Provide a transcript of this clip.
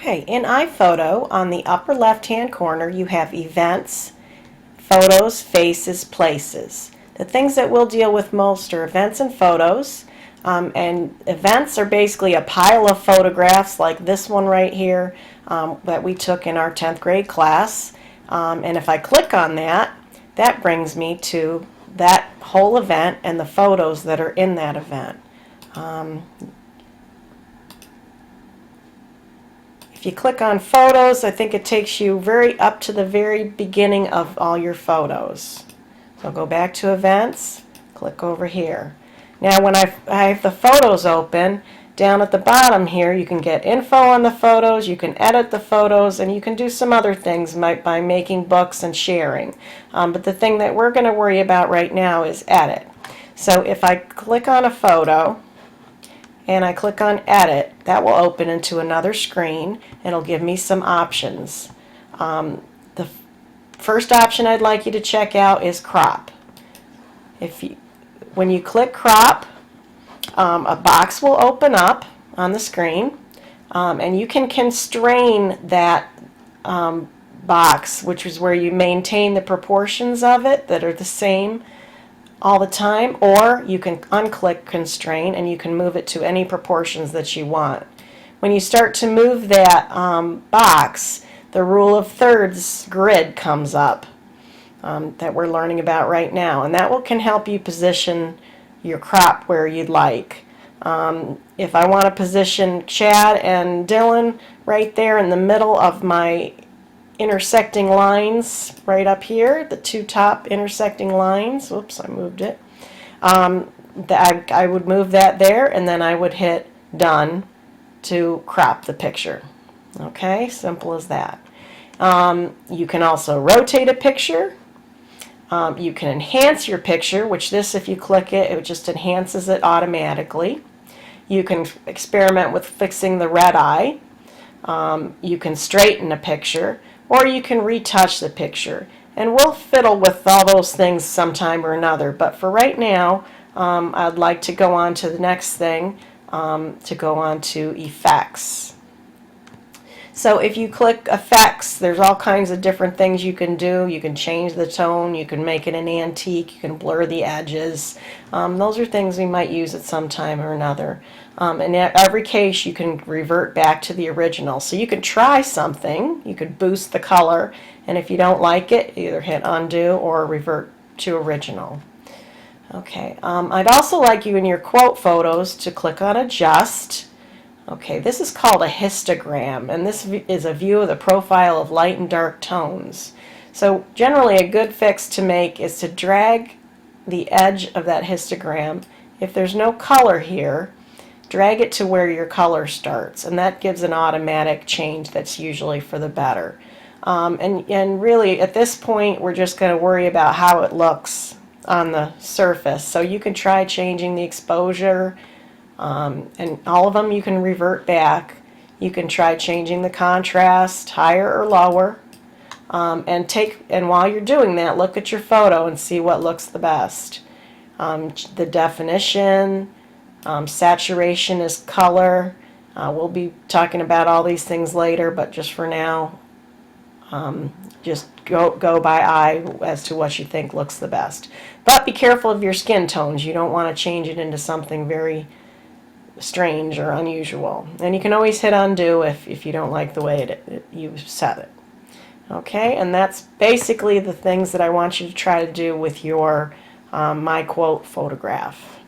Okay, in iPhoto, on the upper left-hand corner, you have Events, Photos, Faces, Places. The things that we'll deal with most are events and photos. And events are basically a pile of photographs like this one right here that we took in our 10th grade class. And if I click on that, that brings me to that whole event and the photos that are in that event. If you click on photos, I think it takes you up to the very beginning of all your photos. So go back to events, click over here. Now when I have the photos open, down at the bottom here you can get info on the photos, you can edit the photos, and you can do some other things by making books and sharing. But the thing that we're going to worry about right now is edit. So if I click on a photo, and I click on Edit, that will open into another screen and it'll give me some options. The first option I'd like you to check out is Crop. When you click Crop, a box will open up on the screen, and you can constrain that box, which is where you maintain the proportions of it that are the same all the time, or you can unclick Constrain and you can move it to any proportions that you want. When you start to move that box, the rule of thirds grid comes up that we're learning about right now, and that can help you position your crop where you'd like. If I want to position Chad and Dylan right there in the middle of my intersecting lines right up here, the two top intersecting lines. Whoops, I moved it. I would move that there, and then I would hit Done to crop the picture. Okay, simple as that. You can also rotate a picture. You can enhance your picture, which if you click it, it just enhances it automatically. You can experiment with fixing the red eye. You can straighten a picture, or you can retouch the picture. And we'll fiddle with all those things sometime or another, but for right now, I'd like to go on to the next thing, to go on to Effects. So if you click Effects, there's all kinds of different things you can do. You can change the tone, you can make it an antique, you can blur the edges. Those are things we might use at some time or another. In every case, you can revert back to the original. So you can try something, you could boost the color, and if you don't like it, either hit undo or revert to original. Okay, I'd also like you in your quote photos to click on Adjust. Okay, this is called a histogram, and this is a view of the profile of light and dark tones. So generally a good fix to make is to drag the edge of that histogram. If there's no color here, drag it to where your color starts, and that gives an automatic change that's usually for the better. And really at this point we're just going to worry about how it looks on the surface. So you can try changing the exposure, and all of them you can revert back. You can try changing the contrast higher or lower, and while you're doing that, look at your photo and see what looks the best. The definition, saturation is color. We'll be talking about all these things later, but just for now, just go by eye as to what you think looks the best. But be careful of your skin tones. You don't want to change it into something very strange or unusual. And you can always hit undo if you don't like the way you set it. Okay, and that's basically the things that I want you to try to do with your My Quote photograph.